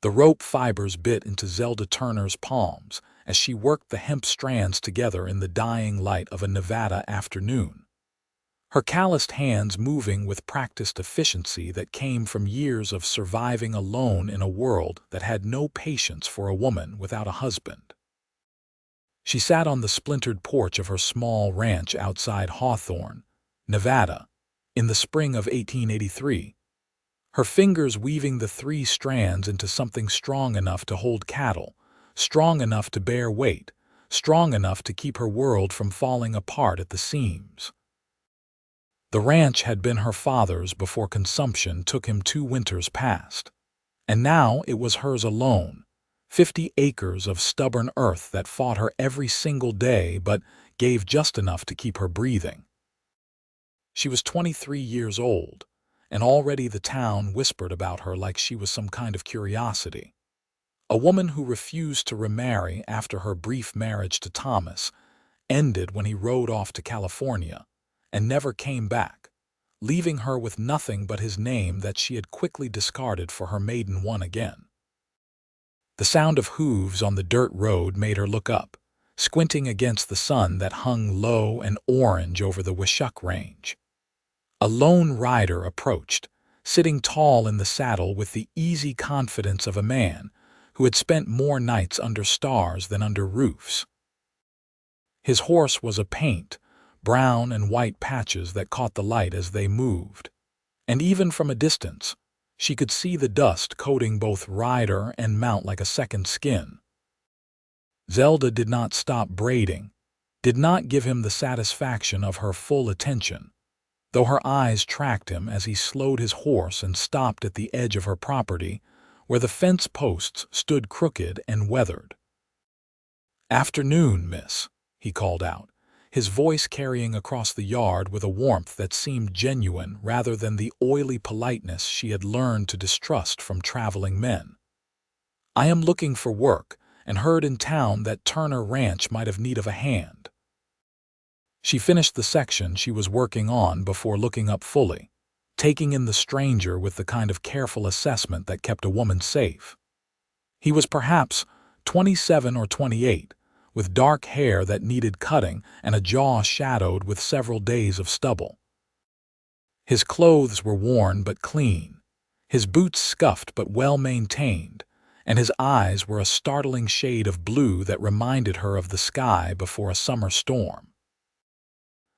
The rope fibers bit into Zelda Turner's palms as she worked the hemp strands together in the dying light of a Nevada afternoon. Her calloused hands moving with practiced efficiency that came from years of surviving alone in a world that had no patience for a woman without a husband. She sat on the splintered porch of her small ranch outside Hawthorne, Nevada, in the spring of 1883, her fingers weaving the three strands into something strong enough to hold cattle, strong enough to bear weight, strong enough to keep her world from falling apart at the seams. The ranch had been her father's before consumption took him 2 winters past, and now it was hers alone, 50 acres of stubborn earth that fought her every single day but gave just enough to keep her breathing. She was 23 years old, and already the town whispered about her like she was some kind of curiosity. A woman who refused to remarry after her brief marriage to Thomas ended when he rode off to California and never came back, leaving her with nothing but his name that she had quickly discarded for her maiden one again. The sound of hooves on the dirt road made her look up, squinting against the sun that hung low and orange over the Washoe Range. A lone rider approached, sitting tall in the saddle with the easy confidence of a man who had spent more nights under stars than under roofs. His horse was a paint, brown and white patches that caught the light as they moved, and even from a distance, she could see the dust coating both rider and mount like a second skin. Zelda did not stop braiding, did not give him the satisfaction of her full attention, though her eyes tracked him as he slowed his horse and stopped at the edge of her property, where the fence posts stood crooked and weathered. "Afternoon, miss," he called out, his voice carrying across the yard with a warmth that seemed genuine rather than the oily politeness she had learned to distrust from traveling men. "I am looking for work, and heard in town that Turner Ranch might have need of a hand." She finished the section she was working on before looking up fully, taking in the stranger with the kind of careful assessment that kept a woman safe. He was perhaps 27 or 28, with dark hair that needed cutting and a jaw shadowed with several days of stubble. His clothes were worn but clean, his boots scuffed but well-maintained, and his eyes were a startling shade of blue that reminded her of the sky before a summer storm.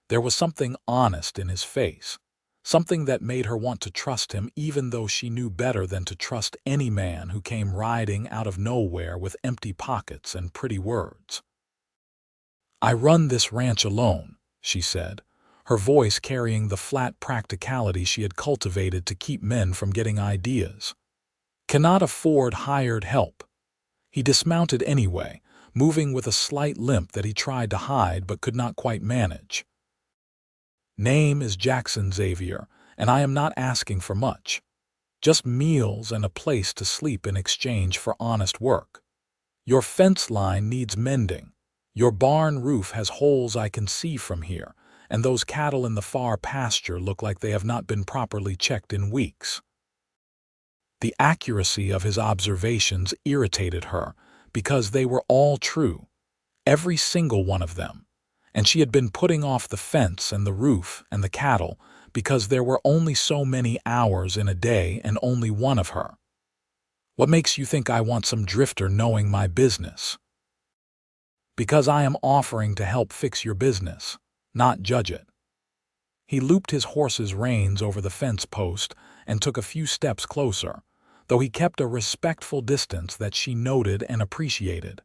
There was something honest in his face, something that made her want to trust him even though she knew better than to trust any man who came riding out of nowhere with empty pockets and pretty words. "I run this ranch alone," she said, her voice carrying the flat practicality she had cultivated to keep men from getting ideas. "Cannot afford hired help." He dismounted anyway, moving with a slight limp that he tried to hide but could not quite manage. "Name is Jackson Xavier, and I am not asking for much. Just meals and a place to sleep in exchange for honest work. Your fence line needs mending. Your barn roof has holes I can see from here, and those cattle in the far pasture look like they have not been properly checked in weeks." The accuracy of his observations irritated her because they were all true, every single one of them, and she had been putting off the fence and the roof and the cattle because there were only so many hours in a day and only one of her. "What makes you think I want some drifter knowing my business?" "Because I am offering to help fix your business, not judge it." He looped his horse's reins over the fence post and took a few steps closer, though he kept a respectful distance that she noted and appreciated.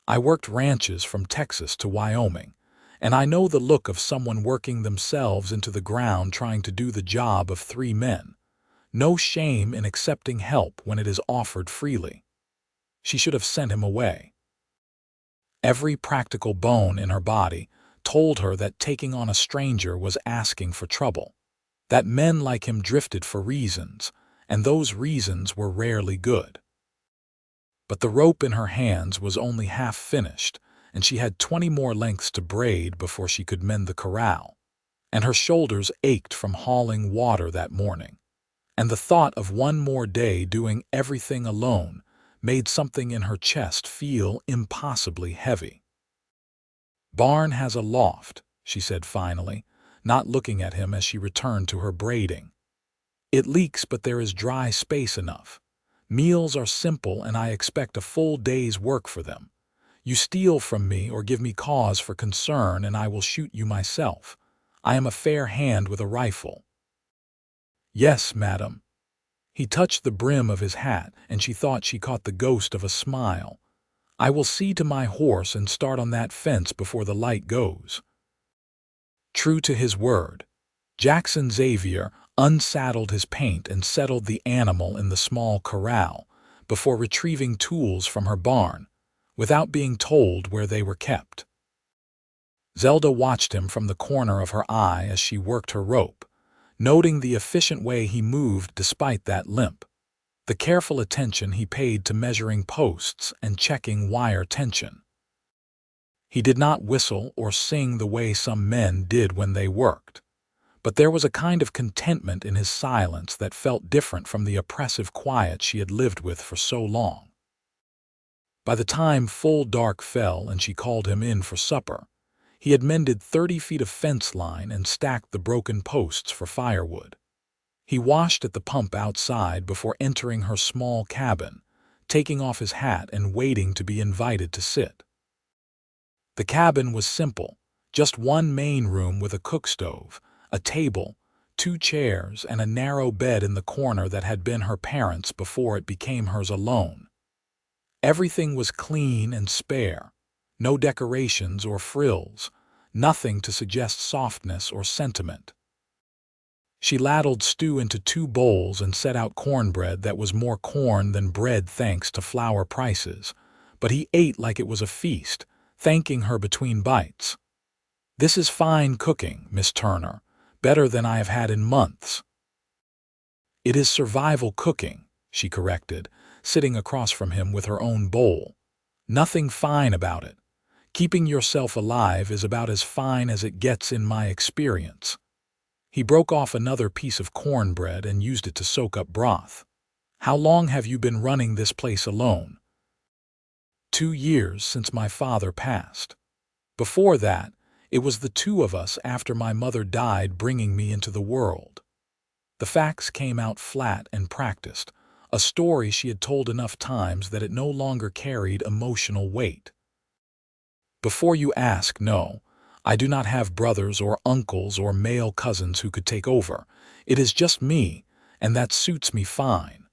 "I worked ranches from Texas to Wyoming, and I know the look of someone working themselves into the ground trying to do the job of 3 men. No shame in accepting help when it is offered freely." She should have sent him away. Every practical bone in her body told her that taking on a stranger was asking for trouble, that men like him drifted for reasons, and those reasons were rarely good. But the rope in her hands was only half finished, and she had 20 more lengths to braid before she could mend the corral, and her shoulders ached from hauling water that morning, and the thought of one more day doing everything alone made something in her chest feel impossibly heavy. "Barn has a loft," she said finally, not looking at him as she returned to her braiding. "It leaks, but there is dry space enough. Meals are simple, and I expect a full day's work for them. You steal from me or give me cause for concern, and I will shoot you myself. I am a fair hand with a rifle." "Yes, madam." He touched the brim of his hat, and she thought she caught the ghost of a smile. "I will see to my horse and start on that fence before the light goes." True to his word, Jackson Xavier unsaddled his paint and settled the animal in the small corral before retrieving tools from her barn, without being told where they were kept. Zelda watched him from the corner of her eye as she worked her rope, noting the efficient way he moved despite that limp, the careful attention he paid to measuring posts and checking wire tension. He did not whistle or sing the way some men did when they worked, but there was a kind of contentment in his silence that felt different from the oppressive quiet she had lived with for so long. By the time full dark fell and she called him in for supper, he had mended 30 feet of fence line and stacked the broken posts for firewood. He washed at the pump outside before entering her small cabin, taking off his hat and waiting to be invited to sit. The cabin was simple, just one main room with a cook stove, a table, 2 chairs, and a narrow bed in the corner that had been her parents' before it became hers alone. Everything was clean and spare, no decorations or frills, nothing to suggest softness or sentiment. She ladled stew into 2 bowls and set out cornbread that was more corn than bread thanks to flour prices, but he ate like it was a feast, thanking her between bites. "This is fine cooking, Miss Turner, better than I have had in months." "It is survival cooking," she corrected, sitting across from him with her own bowl. "Nothing fine about it. Keeping yourself alive is about as fine as it gets in my experience." He broke off another piece of cornbread and used it to soak up broth. "How long have you been running this place alone?" 2 years since my father passed. Before that, it was the 2 of us after my mother died bringing me into the world." The facts came out flat and practiced, a story she had told enough times that it no longer carried emotional weight. "Before you ask, no, I do not have brothers or uncles or male cousins who could take over. It is just me, and that suits me fine."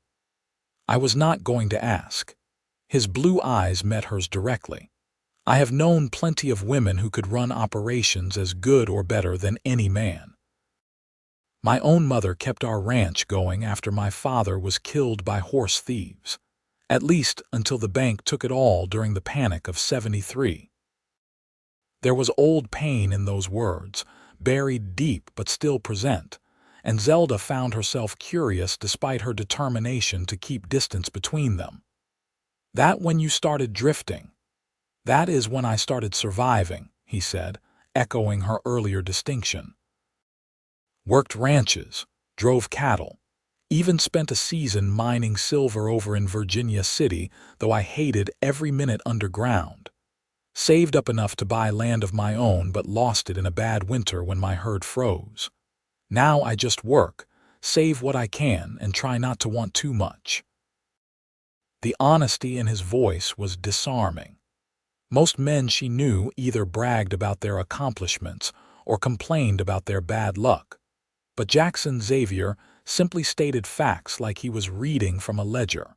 "I was not going to ask." His blue eyes met hers directly. "I have known plenty of women who could run operations as good or better than any man. My own mother kept our ranch going after my father was killed by horse thieves, at least until the bank took it all during the Panic of '73. There was old pain in those words, buried deep but still present, and Zelda found herself curious despite her determination to keep distance between them. "That when you started drifting?" "That is when I started surviving," he said, echoing her earlier distinction. "Worked ranches, drove cattle, even spent a season mining silver over in Virginia City, though I hated every minute underground. Saved up enough to buy land of my own but lost it in a bad winter when my herd froze. Now I just work, save what I can, and try not to want too much." The honesty in his voice was disarming. Most men she knew either bragged about their accomplishments or complained about their bad luck, but Jackson Xavier simply stated facts like he was reading from a ledger.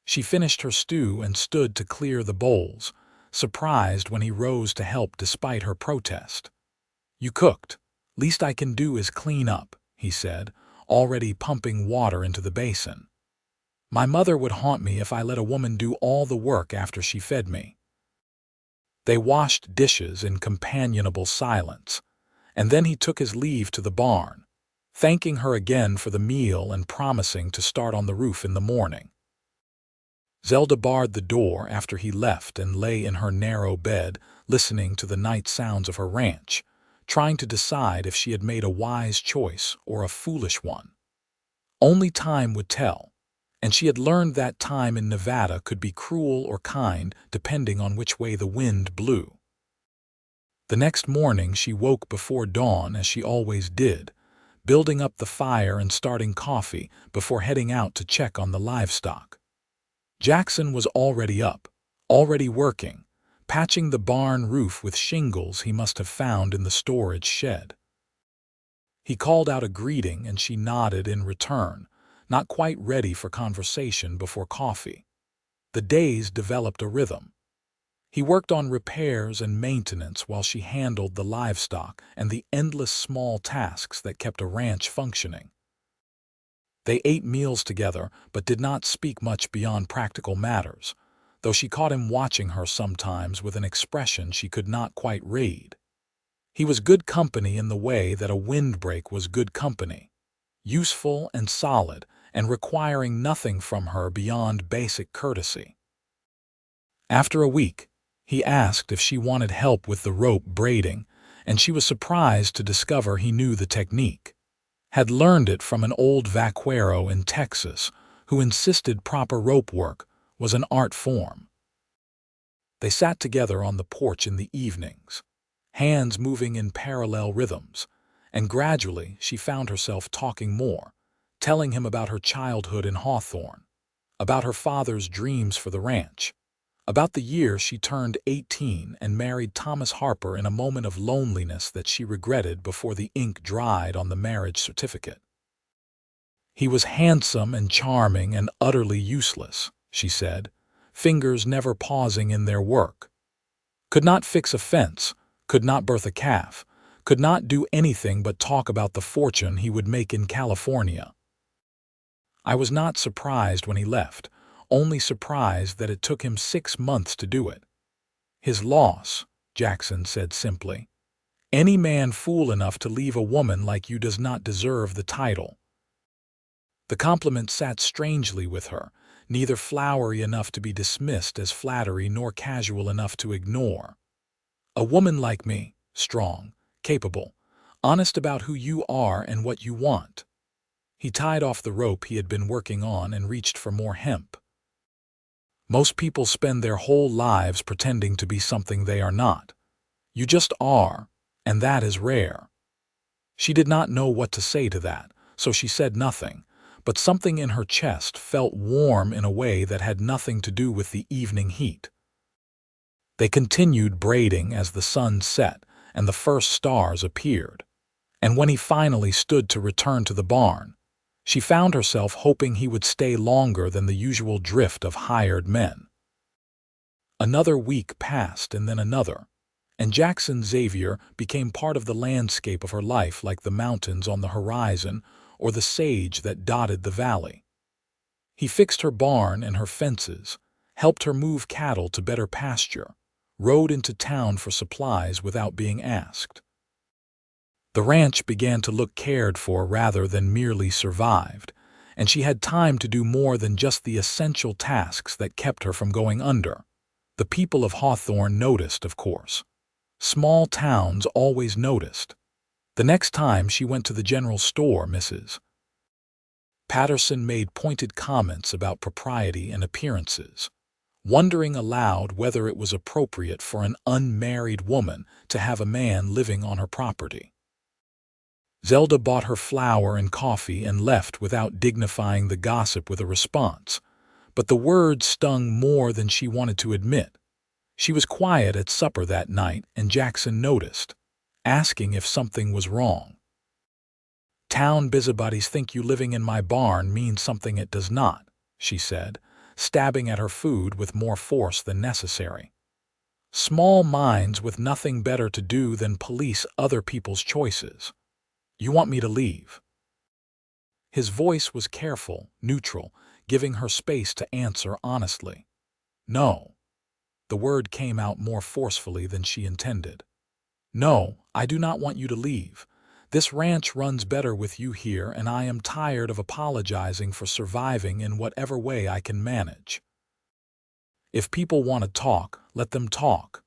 She finished her stew and stood to clear the bowls, surprised when he rose to help despite her protest. "You cooked. Least I can do is clean up," he said, already pumping water into the basin. "My mother would haunt me if I let a woman do all the work after she fed me." They washed dishes in companionable silence, and then he took his leave to the barn, thanking her again for the meal and promising to start on the roof in the morning. Zelda barred the door after he left and lay in her narrow bed, listening to the night sounds of her ranch, trying to decide if she had made a wise choice or a foolish one. Only time would tell, and she had learned that time in Nevada could be cruel or kind depending on which way the wind blew. The next morning she woke before dawn as she always did, building up the fire and starting coffee before heading out to check on the livestock. Jackson was already up, already working, patching the barn roof with shingles he must have found in the storage shed. He called out a greeting and she nodded in return, not quite ready for conversation before coffee. The days developed a rhythm. He worked on repairs and maintenance while she handled the livestock and the endless small tasks that kept a ranch functioning. They ate meals together but did not speak much beyond practical matters, though she caught him watching her sometimes with an expression she could not quite read. He was good company in the way that a windbreak was good company, useful and solid and requiring nothing from her beyond basic courtesy. After a week, he asked if she wanted help with the rope braiding, and she was surprised to discover he knew the technique, had learned it from an old vaquero in Texas who insisted proper rope work was an art form. They sat together on the porch in the evenings, hands moving in parallel rhythms, and gradually she found herself talking more, telling him about her childhood in Hawthorne, about her father's dreams for the ranch, about the year she turned 18 and married Thomas Harper in a moment of loneliness that she regretted before the ink dried on the marriage certificate. He was handsome and charming and utterly useless, she said, fingers never pausing in their work. Could not fix a fence, could not birth a calf, could not do anything but talk about the fortune he would make in California. I was not surprised when he left, only surprised that it took him 6 months to do it. His loss, Jackson said simply. Any man fool enough to leave a woman like you does not deserve the title. The compliment sat strangely with her, neither flowery enough to be dismissed as flattery nor casual enough to ignore. A woman like me, strong, capable, honest about who you are and what you want. He tied off the rope he had been working on and reached for more hemp. Most people spend their whole lives pretending to be something they are not. You just are, and that is rare. She did not know what to say to that, so she said nothing, but something in her chest felt warm in a way that had nothing to do with the evening heat. They continued braiding as the sun set and the first stars appeared, and when he finally stood to return to the barn, she found herself hoping he would stay longer than the usual drift of hired men. Another week passed and then another, and Jackson Xavier became part of the landscape of her life like the mountains on the horizon or the sage that dotted the valley. He fixed her barn and her fences, helped her move cattle to better pasture, rode into town for supplies without being asked. The ranch began to look cared for rather than merely survived, and she had time to do more than just the essential tasks that kept her from going under. The people of Hawthorne noticed, of course. Small towns always noticed. The next time she went to the general store, Mrs. Patterson made pointed comments about propriety and appearances, wondering aloud whether it was appropriate for an unmarried woman to have a man living on her property. Zelda bought her flour and coffee and left without dignifying the gossip with a response, but the words stung more than she wanted to admit. She was quiet at supper that night, and Jackson noticed, asking if something was wrong. "Town busybodies think you living in my barn means something it does not," she said, stabbing at her food with more force than necessary. "Small minds with nothing better to do than police other people's choices. You want me to leave?" His voice was careful, neutral, giving her space to answer honestly. "No." The word came out more forcefully than she intended. "No, I do not want you to leave. This ranch runs better with you here, and I am tired of apologizing for surviving in whatever way I can manage. If people want to talk, let them talk."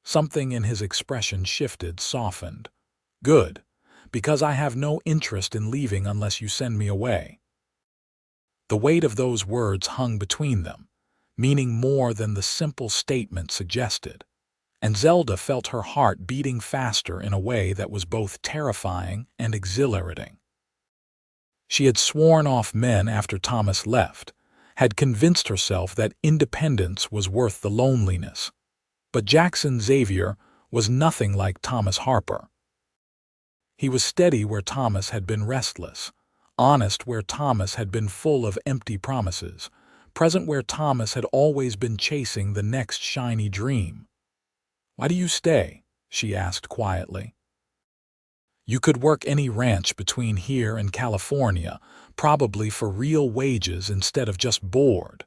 Something in his expression shifted, softened. "Good, because I have no interest in leaving unless you send me away." The weight of those words hung between them, meaning more than the simple statement suggested. And Zelda felt her heart beating faster in a way that was both terrifying and exhilarating. She had sworn off men after Thomas left, had convinced herself that independence was worth the loneliness. But Jackson Xavier was nothing like Thomas Harper. He was steady where Thomas had been restless, honest where Thomas had been full of empty promises, present where Thomas had always been chasing the next shiny dream. "Why do you stay?" she asked quietly. "You could work any ranch between here and California, probably for real wages instead of just bored."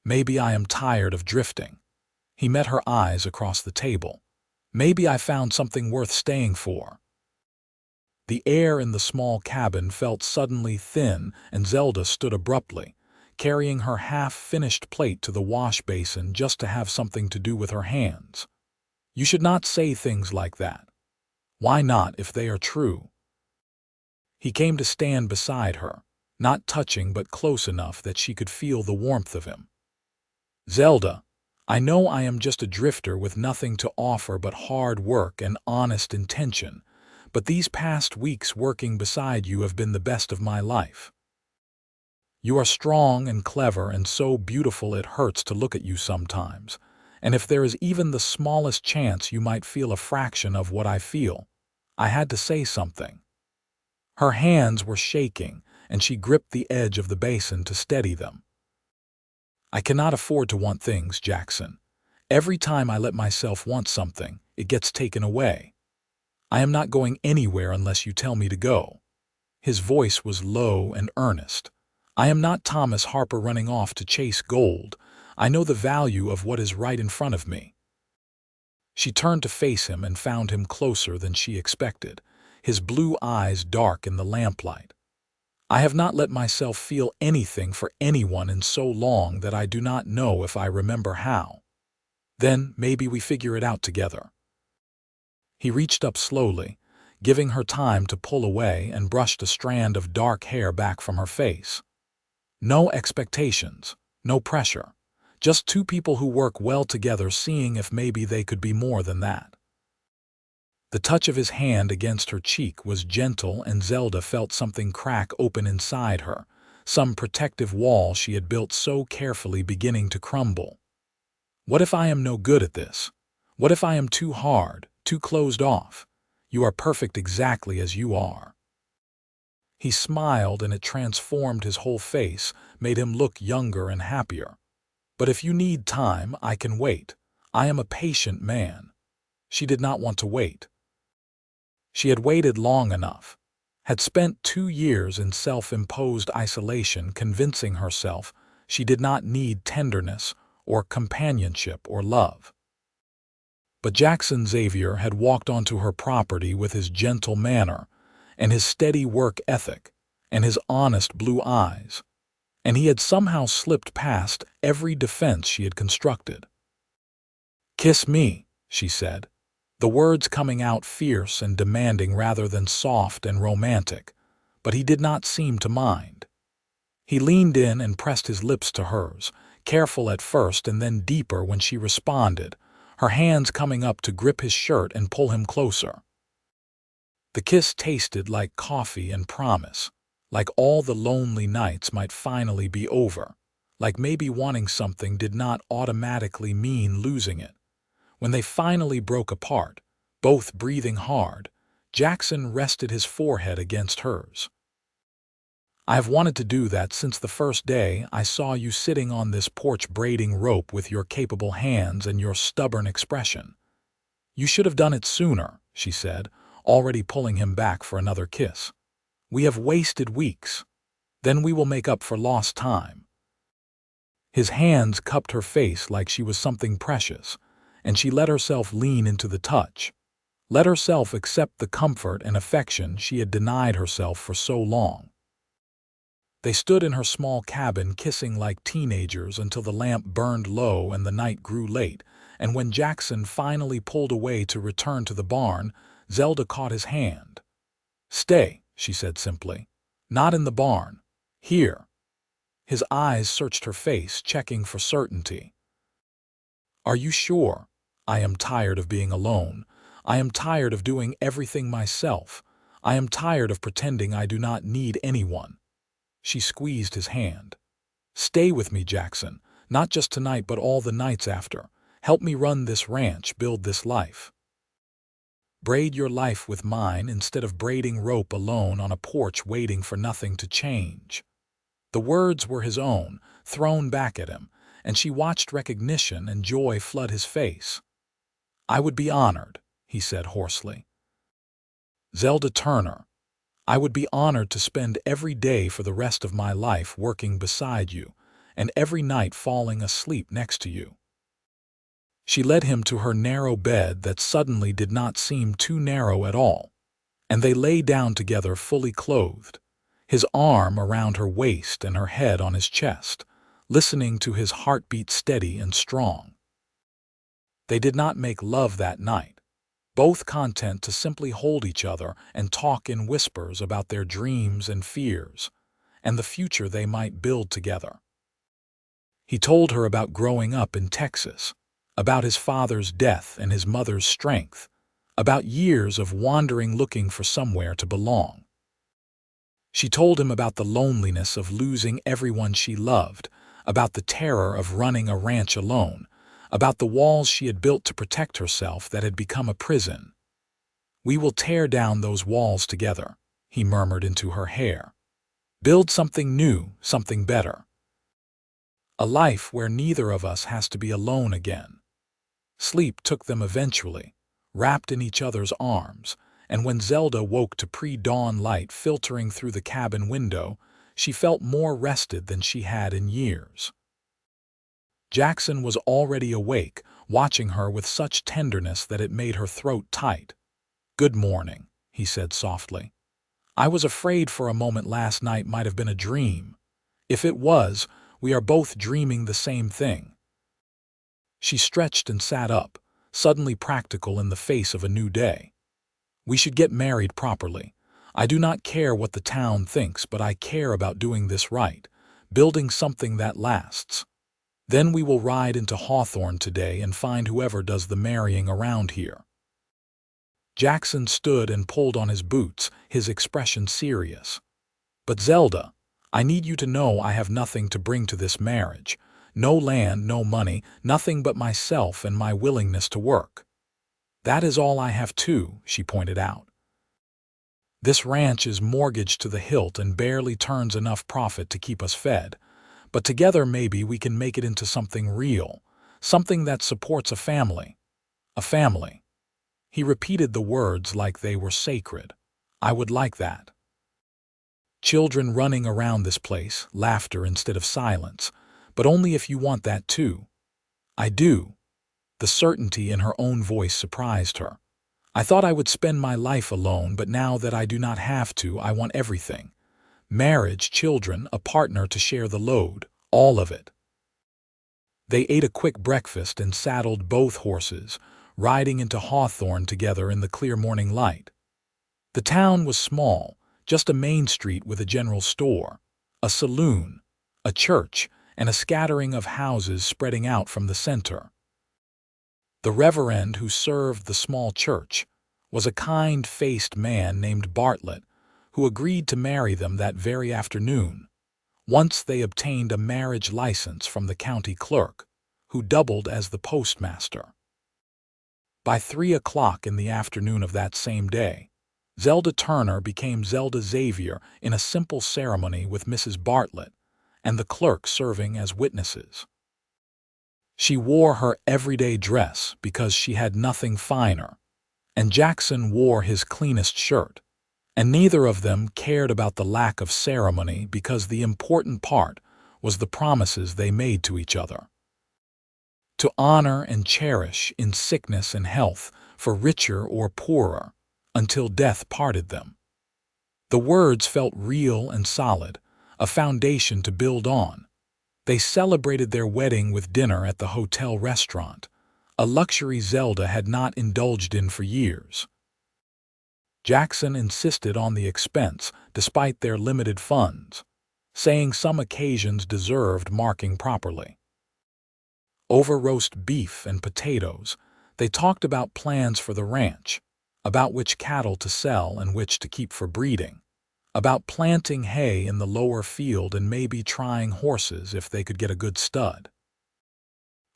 "Maybe I am tired of drifting." He met her eyes across the table. "Maybe I found something worth staying for." The air in the small cabin felt suddenly thin, and Zelda stood abruptly, carrying her half-finished plate to the wash basin just to have something to do with her hands. "You should not say things like that." "Why not, if they are true?" He came to stand beside her, not touching but close enough that she could feel the warmth of him. "Zelda, I know I am just a drifter with nothing to offer but hard work and honest intention, but these past weeks working beside you have been the best of my life. You are strong and clever and so beautiful it hurts to look at you sometimes, and if there is even the smallest chance you might feel a fraction of what I feel, I had to say something." Her hands were shaking, and she gripped the edge of the basin to steady them. "I cannot afford to want things, Jackson. Every time I let myself want something, it gets taken away. I am not going anywhere unless you tell me to go." His voice was low and earnest. "I am not Thomas Harper running off to chase gold. I know the value of what is right in front of me." She turned to face him and found him closer than she expected, his blue eyes dark in the lamplight. "I have not let myself feel anything for anyone in so long that I do not know if I remember how. Then maybe we figure it out together." He reached up slowly, giving her time to pull away, and brushed a strand of dark hair back from her face. "No expectations, no pressure. Just two people who work well together seeing if maybe they could be more than that." The touch of his hand against her cheek was gentle, and Zelda felt something crack open inside her, some protective wall she had built so carefully beginning to crumble. "What if I am no good at this? What if I am too hard, too closed off? You are perfect exactly as you are." He smiled, and it transformed his whole face, made him look younger and happier. "But if you need time, I can wait. I am a patient man." She did not want to wait. She had waited long enough, had spent 2 years in self-imposed isolation convincing herself she did not need tenderness or companionship or love. But Jackson Xavier had walked onto her property with his gentle manner and his steady work ethic and his honest blue eyes, and he had somehow slipped past every defense she had constructed. "Kiss me," she said, the words coming out fierce and demanding rather than soft and romantic, but he did not seem to mind. He leaned in and pressed his lips to hers, careful at first and then deeper when she responded, her hands coming up to grip his shirt and pull him closer. The kiss tasted like coffee and promise, like all the lonely nights might finally be over, like maybe wanting something did not automatically mean losing it. When they finally broke apart, both breathing hard, Jackson rested his forehead against hers. "I have wanted to do that since the first day I saw you sitting on this porch braiding rope with your capable hands and your stubborn expression." "You should have done it sooner," she said, already pulling him back for another kiss. "We have wasted weeks. Then we will make up for lost time." His hands cupped her face like she was something precious, and she let herself lean into the touch, let herself accept the comfort and affection she had denied herself for so long. They stood in her small cabin kissing like teenagers until the lamp burned low and the night grew late, and when Jackson finally pulled away to return to the barn, Zelda caught his hand. "Stay," she said simply. "Not in the barn. Here." His eyes searched her face, checking for certainty. "Are you sure? I am tired of being alone. I am tired of doing everything myself. I am tired of pretending I do not need anyone." She squeezed his hand. "Stay with me, Jackson. Not just tonight, but all the nights after. Help me run this ranch, build this life. Braid your life with mine instead of braiding rope alone on a porch waiting for nothing to change." The words were his own, thrown back at him, and she watched recognition and joy flood his face. "I would be honored," he said hoarsely. "Zelda Turner, I would be honored to spend every day for the rest of my life working beside you, and every night falling asleep next to you." She led him to her narrow bed that suddenly did not seem too narrow at all, and they lay down together fully clothed, his arm around her waist and her head on his chest, listening to his heartbeat steady and strong. They did not make love that night, both content to simply hold each other and talk in whispers about their dreams and fears, and the future they might build together. He told her about growing up in Texas, about his father's death and his mother's strength, about years of wandering looking for somewhere to belong. She told him about the loneliness of losing everyone she loved, about the terror of running a ranch alone, about the walls she had built to protect herself that had become a prison. "We will tear down those walls together," he murmured into her hair. "Build something new, something better. A life where neither of us has to be alone again." Sleep took them eventually, wrapped in each other's arms, and when Zelda woke to pre-dawn light filtering through the cabin window, she felt more rested than she had in years. Jackson was already awake, watching her with such tenderness that it made her throat tight. "Good morning," he said softly. "I was afraid for a moment last night might have been a dream. If it was, we are both dreaming the same thing." She stretched and sat up, suddenly practical in the face of a new day. "We should get married properly. I do not care what the town thinks, but I care about doing this right, building something that lasts. Then we will ride into Hawthorne today and find whoever does the marrying around here." Jackson stood and pulled on his boots, his expression serious. "But Zelda, I need you to know I have nothing to bring to this marriage. No land, no money, nothing but myself and my willingness to work." "That is all I have too," she pointed out. "This ranch is mortgaged to the hilt and barely turns enough profit to keep us fed. But together maybe we can make it into something real, something that supports a family. A family." He repeated the words like they were sacred. "I would like that. Children running around this place, laughter instead of silence, but only if you want that too." "I do." The certainty in her own voice surprised her. "I thought I would spend my life alone, but now that I do not have to, I want everything. Marriage, children, a partner to share the load, all of it." They ate a quick breakfast and saddled both horses, riding into Hawthorne together in the clear morning light. The town was small, just a main street with a general store, a saloon, a church, and a scattering of houses spreading out from the center. The reverend who served the small church was a kind-faced man named Bartlett, who agreed to marry them that very afternoon, once they obtained a marriage license from the county clerk, who doubled as the postmaster. By 3 o'clock in the afternoon of that same day, Zelda Turner became Zelda Xavier in a simple ceremony with Mrs. Bartlett and the clerk serving as witnesses. She wore her everyday dress because she had nothing finer, and Jackson wore his cleanest shirt, and neither of them cared about the lack of ceremony because the important part was the promises they made to each other. To honor and cherish in sickness and health, for richer or poorer, until death parted them. The words felt real and solid, a foundation to build on. They celebrated their wedding with dinner at the hotel restaurant, a luxury Zelda had not indulged in for years. Jackson insisted on the expense despite their limited funds, saying some occasions deserved marking properly. Over roast beef and potatoes, they talked about plans for the ranch, about which cattle to sell and which to keep for breeding, about planting hay in the lower field and maybe trying horses if they could get a good stud.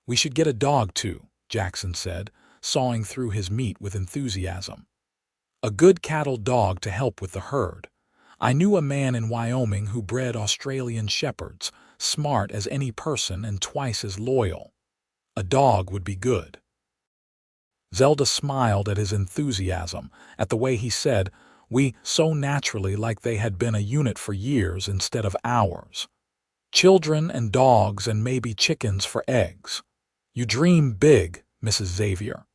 "We should get a dog too," Jackson said, sawing through his meat with enthusiasm. "A good cattle dog to help with the herd. I knew a man in Wyoming who bred Australian shepherds, smart as any person and twice as loyal. A dog would be good." Zelda smiled at his enthusiasm, at the way he said, "We," so naturally, like they had been a unit for years instead of hours. "Children and dogs and maybe chickens for eggs. You dream big, Mrs. Xavier."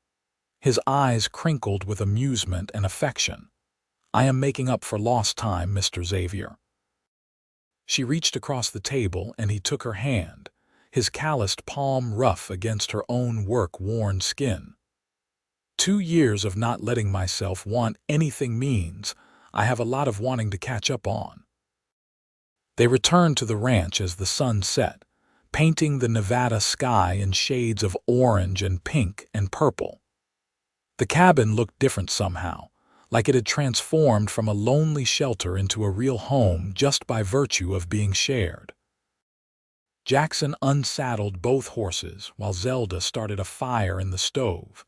His eyes crinkled with amusement and affection. "I am making up for lost time, Mr. Xavier." She reached across the table and he took her hand, his calloused palm rough against her own work-worn skin. "2 years of not letting myself want anything means I have a lot of wanting to catch up on." They returned to the ranch as the sun set, painting the Nevada sky in shades of orange and pink and purple. The cabin looked different somehow, like it had transformed from a lonely shelter into a real home just by virtue of being shared. Jackson unsaddled both horses while Zelda started a fire in the stove,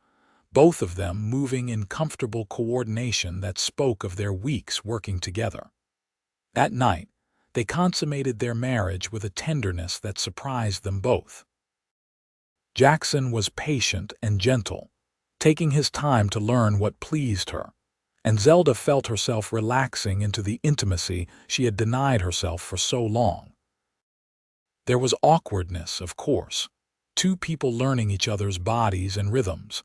both of them moving in comfortable coordination that spoke of their weeks working together. That night, they consummated their marriage with a tenderness that surprised them both. Jackson was patient and gentle, taking his time to learn what pleased her, and Zelda felt herself relaxing into the intimacy she had denied herself for so long. There was awkwardness, of course, 2 people learning each other's bodies and rhythms,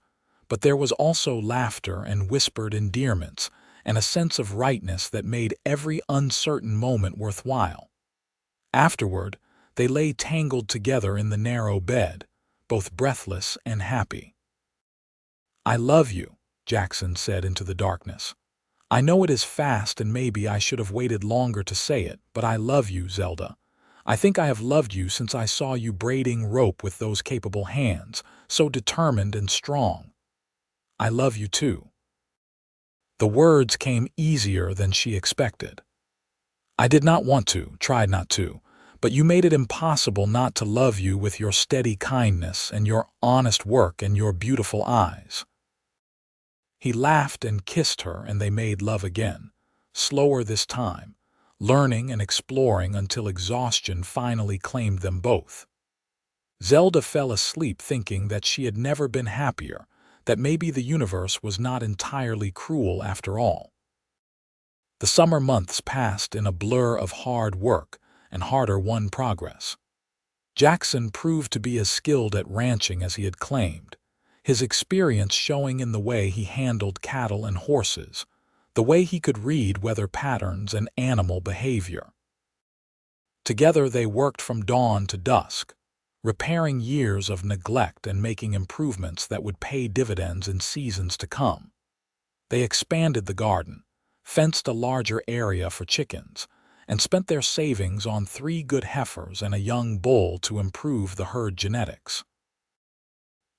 but there was also laughter and whispered endearments and a sense of rightness that made every uncertain moment worthwhile. Afterward, they lay tangled together in the narrow bed, both breathless and happy. "I love you," Jackson said into the darkness. "I know it is fast and maybe I should have waited longer to say it, but I love you, Zelda. I think I have loved you since I saw you braiding rope with those capable hands, so determined and strong. I love you too." The words came easier than she expected. "I did not want to, tried not to, but you made it impossible not to love you with your steady kindness and your honest work and your beautiful eyes." He laughed and kissed her and they made love again, slower this time, learning and exploring until exhaustion finally claimed them both. Zelda fell asleep thinking that she had never been happier, that maybe the universe was not entirely cruel after all. The summer months passed in a blur of hard work and harder-won progress. Jackson proved to be as skilled at ranching as he had claimed, his experience showing in the way he handled cattle and horses, the way he could read weather patterns and animal behavior. Together they worked from dawn to dusk, repairing years of neglect and making improvements that would pay dividends in seasons to come. They expanded the garden, fenced a larger area for chickens, and spent their savings on 3 good heifers and a young bull to improve the herd genetics.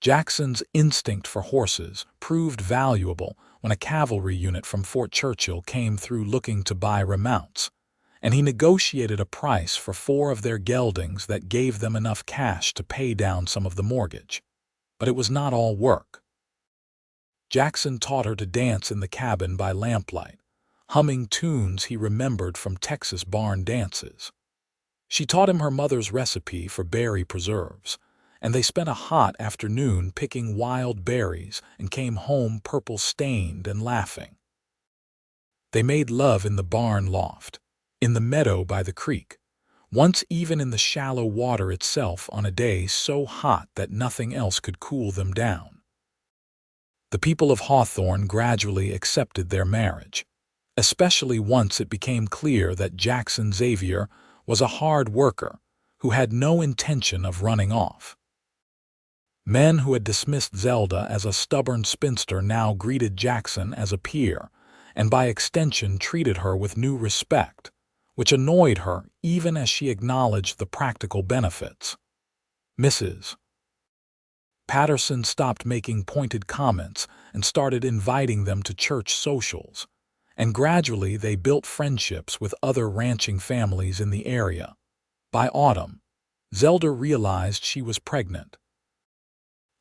Jackson's instinct for horses proved valuable when a cavalry unit from Fort Churchill came through looking to buy remounts, and he negotiated a price for 4 of their geldings that gave them enough cash to pay down some of the mortgage. But it was not all work. Jackson taught her to dance in the cabin by lamplight, humming tunes he remembered from Texas barn dances. She taught him her mother's recipe for berry preserves, and they spent a hot afternoon picking wild berries and came home purple-stained and laughing. They made love in the barn loft, in the meadow by the creek, once even in the shallow water itself on a day so hot that nothing else could cool them down. The people of Hawthorne gradually accepted their marriage, especially once it became clear that Jackson Xavier was a hard worker who had no intention of running off. Men who had dismissed Zelda as a stubborn spinster now greeted Jackson as a peer, and by extension treated her with new respect, which annoyed her even as she acknowledged the practical benefits. Mrs. Patterson stopped making pointed comments and started inviting them to church socials, and gradually they built friendships with other ranching families in the area. By autumn, Zelda realized she was pregnant.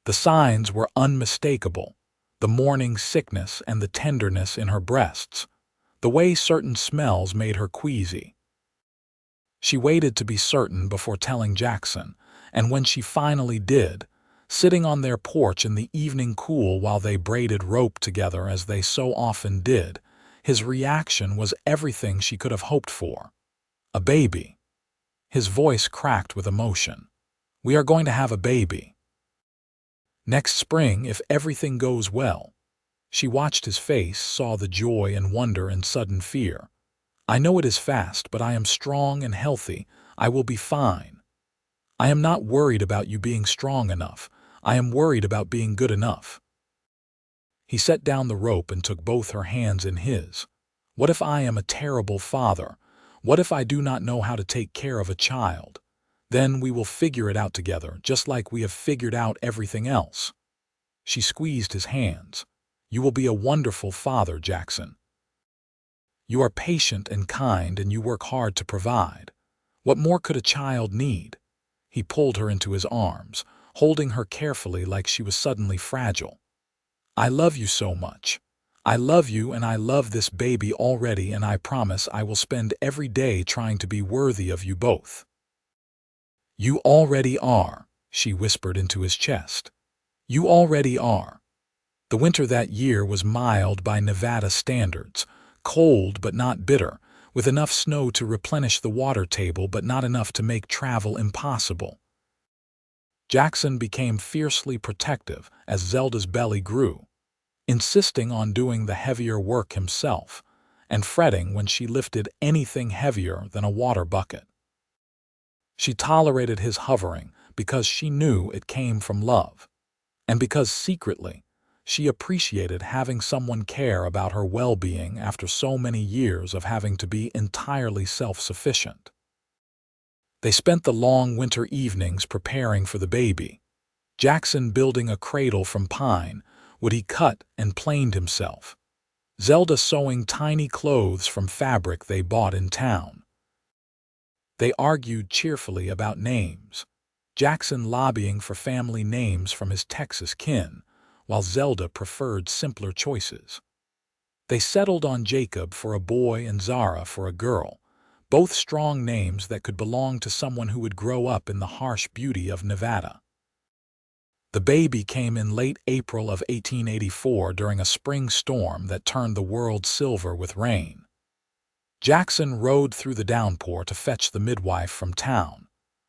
The signs were unmistakable: the morning sickness and the tenderness in her breasts, the way certain smells made her queasy. She waited to be certain before telling Jackson, and when she finally did, sitting on their porch in the evening cool while they braided rope together as they so often did, his reaction was everything she could have hoped for. A baby. His voice cracked with emotion. "We are going to have a baby. Next spring, if everything goes well." She watched his face, saw the joy and wonder and sudden fear. "I know it is fast, but I am strong and healthy. I will be fine. I am not worried about you being strong enough. I am worried about being good enough." He set down the rope and took both her hands in his. "What if I am a terrible father? What if I do not know how to take care of a child? Then we will figure it out together, just like we have figured out everything else." She squeezed his hands. "You will be a wonderful father, Jackson. You are patient and kind, and you work hard to provide. What more could a child need?" He pulled her into his arms, holding her carefully like she was suddenly fragile. "I love you so much. I love you, and I love this baby already, and I promise I will spend every day trying to be worthy of you both." "You already are," she whispered into his chest. "You already are." The winter that year was mild by Nevada standards, cold but not bitter, with enough snow to replenish the water table but not enough to make travel impossible. Jackson became fiercely protective as Zelda's belly grew, insisting on doing the heavier work himself, and fretting when she lifted anything heavier than a water bucket. She tolerated his hovering because she knew it came from love, and because secretly she appreciated having someone care about her well-being after so many years of having to be entirely self-sufficient. They spent the long winter evenings preparing for the baby, Jackson building a cradle from pine, wood he cut and planed himself, Zelda sewing tiny clothes from fabric they bought in town. They argued cheerfully about names, Jackson lobbying for family names from his Texas kin, while Zelda preferred simpler choices. They settled on Jacob for a boy and Zara for a girl, both strong names that could belong to someone who would grow up in the harsh beauty of Nevada. The baby came in late April of 1884 during a spring storm that turned the world silver with rain. Jackson rode through the downpour to fetch the midwife from town,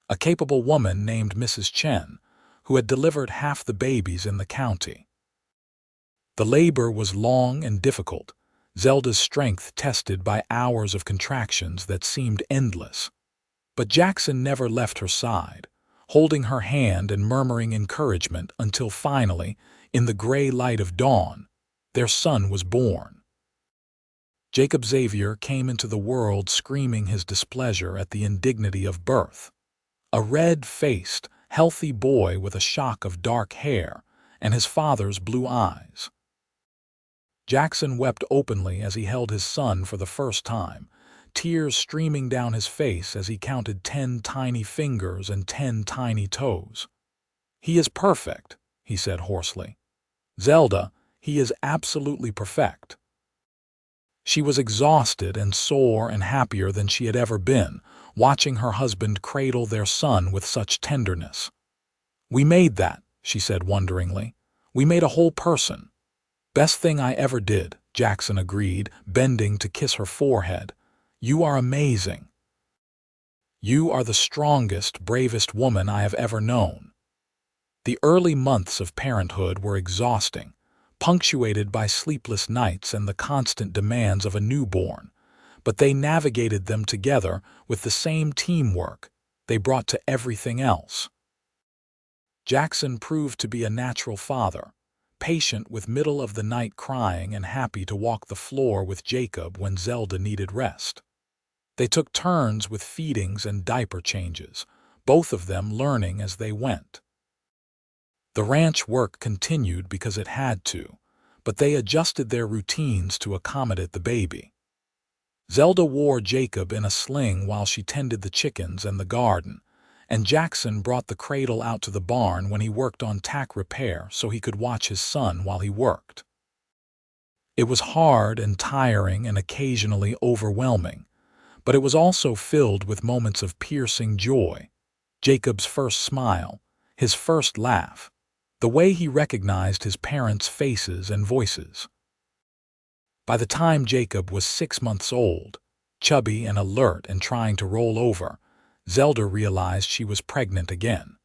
a capable woman named Mrs. Chen, who had delivered half the babies in the county. The labor was long and difficult, Zelda's strength tested by hours of contractions that seemed endless. But Jackson never left her side, holding her hand and murmuring encouragement until finally, in the gray light of dawn, their son was born. Jacob Xavier came into the world screaming his displeasure at the indignity of birth. A red-faced, healthy boy with a shock of dark hair and his father's blue eyes. Jackson wept openly as he held his son for the first time, tears streaming down his face as he counted 10 tiny fingers and 10 tiny toes. "He is perfect," he said hoarsely. "Zelda, he is absolutely perfect." She was exhausted and sore and happier than she had ever been, watching her husband cradle their son with such tenderness. "We made that," she said wonderingly. "We made a whole person." "Best thing I ever did," Jackson agreed, bending to kiss her forehead. "You are amazing. You are the strongest, bravest woman I have ever known." The early months of parenthood were exhausting, punctuated by sleepless nights and the constant demands of a newborn, but they navigated them together with the same teamwork they brought to everything else. Jackson proved to be a natural father, patient with middle-of-the-night crying and happy to walk the floor with Jacob when Zelda needed rest. They took turns with feedings and diaper changes, both of them learning as they went. The ranch work continued because it had to, but they adjusted their routines to accommodate the baby. Zelda wore Jacob in a sling while she tended the chickens and the garden, and Jackson brought the cradle out to the barn when he worked on tack repair so he could watch his son while he worked. It was hard and tiring and occasionally overwhelming, but it was also filled with moments of piercing joy. Jacob's first smile, his first laugh, the way he recognized his parents' faces and voices. By the time Jacob was 6 months old, chubby and alert and trying to roll over, Zelda realized she was pregnant again.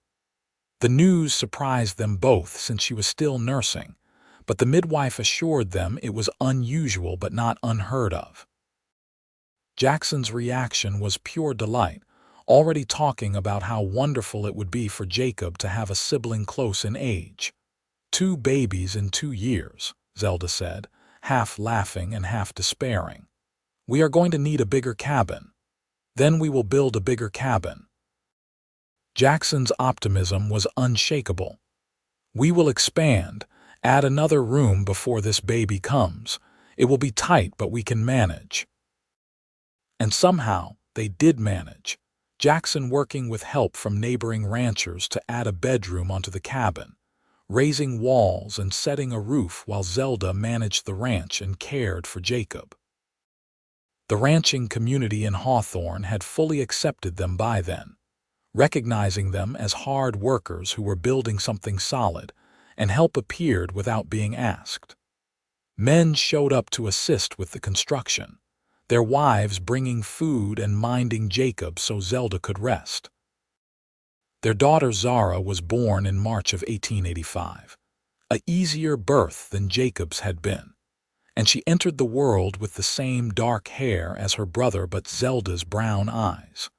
The news surprised them both since she was still nursing, but the midwife assured them it was unusual but not unheard of. Jackson's reaction was pure delight, already talking about how wonderful it would be for Jacob to have a sibling close in age. 2 babies in 2 years, Zelda said, half laughing and half despairing. We are going to need a bigger cabin. Then we will build a bigger cabin. Jackson's optimism was unshakable. We will expand, add another room before this baby comes. It will be tight, but we can manage. And somehow, they did manage, Jackson working with help from neighboring ranchers to add a bedroom onto the cabin, raising walls and setting a roof while Zelda managed the ranch and cared for Jacob. The ranching community in Hawthorne had fully accepted them by then, recognizing them as hard workers who were building something solid, and help appeared without being asked. Men showed up to assist with the construction, their wives bringing food and minding Jacob so Zelda could rest. Their daughter Zara was born in March of 1885, an easier birth than Jacob's had been, and she entered the world with the same dark hair as her brother but Zelda's brown eyes.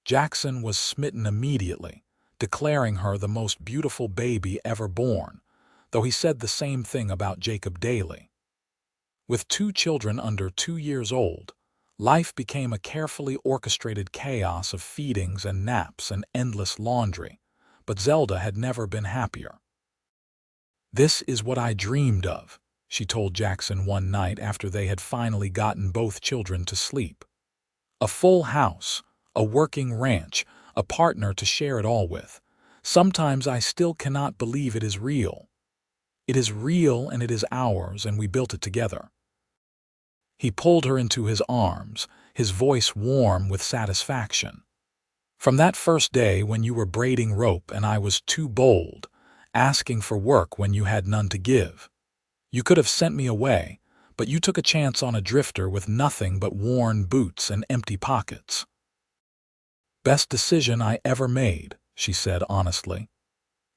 Jackson was smitten immediately, declaring her the most beautiful baby ever born, though he said the same thing about Jacob daily. With 2 children under 2 years old, life became a carefully orchestrated chaos of feedings and naps and endless laundry, but Zelda had never been happier. "This is what I dreamed of," she told Jackson one night after they had finally gotten both children to sleep. "A full house, a working ranch, a partner to share it all with. Sometimes I still cannot believe it is real. It is real and it is ours, and we built it together." He pulled her into his arms, his voice warm with satisfaction. "From that first day when you were braiding rope and I was too bold, asking for work when you had none to give. You could have sent me away, but you took a chance on a drifter with nothing but worn boots and empty pockets." "Best decision I ever made," she said honestly.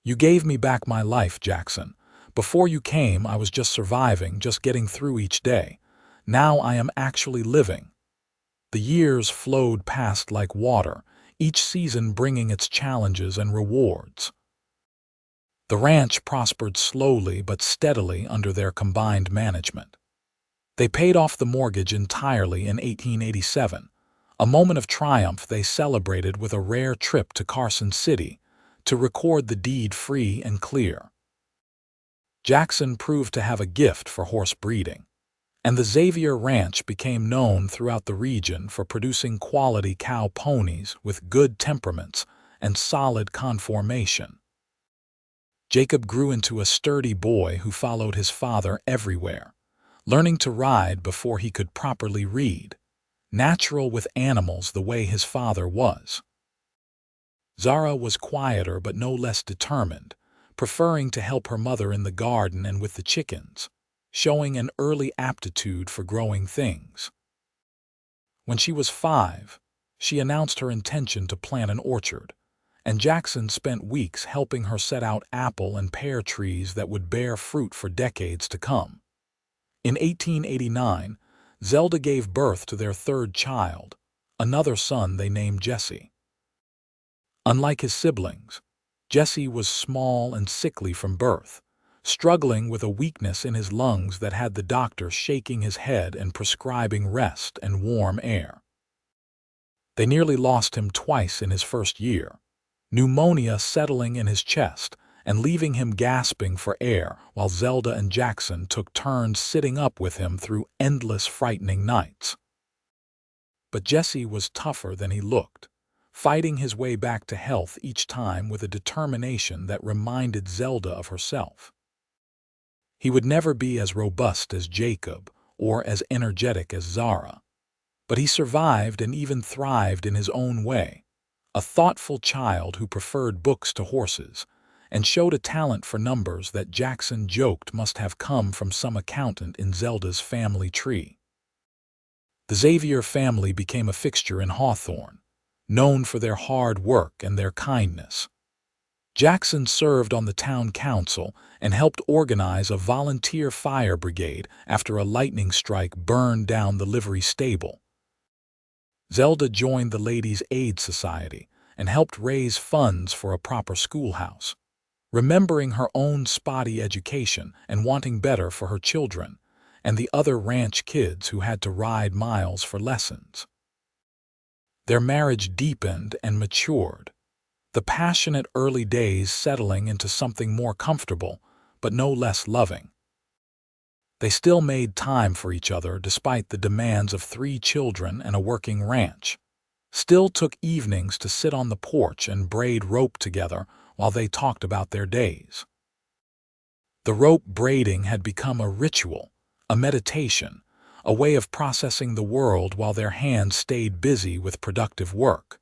"You gave me back my life, Jackson. Before you came, I was just surviving, just getting through each day. Now I am actually living." The years flowed past like water, each season bringing its challenges and rewards. The ranch prospered slowly but steadily under their combined management. They paid off the mortgage entirely in 1887, a moment of triumph they celebrated with a rare trip to Carson City to record the deed free and clear. Jackson proved to have a gift for horse breeding, and the Xavier Ranch became known throughout the region for producing quality cow ponies with good temperaments and solid conformation. Jacob grew into a sturdy boy who followed his father everywhere, learning to ride before he could properly read, natural with animals the way his father was. Zara was quieter but no less determined, preferring to help her mother in the garden and with the chickens, showing an early aptitude for growing things. When she was 5, she announced her intention to plant an orchard, and Jackson spent weeks helping her set out apple and pear trees that would bear fruit for decades to come. In 1889, Zelda gave birth to their 3rd child, another son they named Jesse. Unlike his siblings, Jesse was small and sickly from birth, struggling with a weakness in his lungs that had the doctor shaking his head and prescribing rest and warm air. They nearly lost him twice in his first year, pneumonia settling in his chest and leaving him gasping for air while Zelda and Jackson took turns sitting up with him through endless frightening nights. But Jesse was tougher than he looked, fighting his way back to health each time with a determination that reminded Zelda of herself. He would never be as robust as Jacob or as energetic as Zara, but he survived and even thrived in his own way, a thoughtful child who preferred books to horses and showed a talent for numbers that Jackson joked must have come from some accountant in Zelda's family tree. The Xavier family became a fixture in Hawthorne, known for their hard work and their kindness. Jackson served on the town council and helped organize a volunteer fire brigade after a lightning strike burned down the livery stable. Zelda joined the Ladies' Aid Society and helped raise funds for a proper schoolhouse. Remembering her own spotty education and wanting better for her children and the other ranch kids who had to ride miles for lessons. Their marriage deepened and matured, the passionate early days settling into something more comfortable, but no less loving. They still made time for each other despite the demands of 3 children and a working ranch. Still took evenings to sit on the porch and braid rope together while they talked about their days. The rope braiding had become a ritual, a meditation, a way of processing the world while their hands stayed busy with productive work.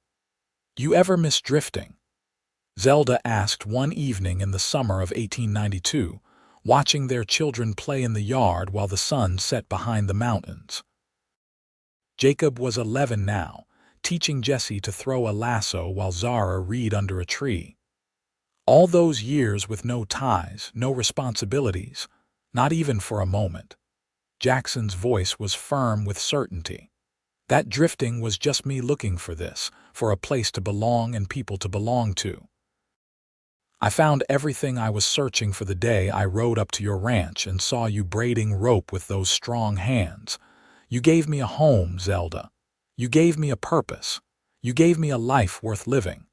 "You ever miss drifting?" Zelda asked one evening in the summer of 1892, watching their children play in the yard while the sun set behind the mountains. Jacob was 11 now, teaching Jesse to throw a lasso while Zara read under a tree. All those years with no ties, no responsibilities, not even for a moment. Jackson's voice was firm with certainty. That drifting was just me looking for this, for a place to belong and people to belong to. I found everything I was searching for the day I rode up to your ranch and saw you braiding rope with those strong hands. You gave me a home, Zelda. You gave me a purpose. You gave me a life worth living.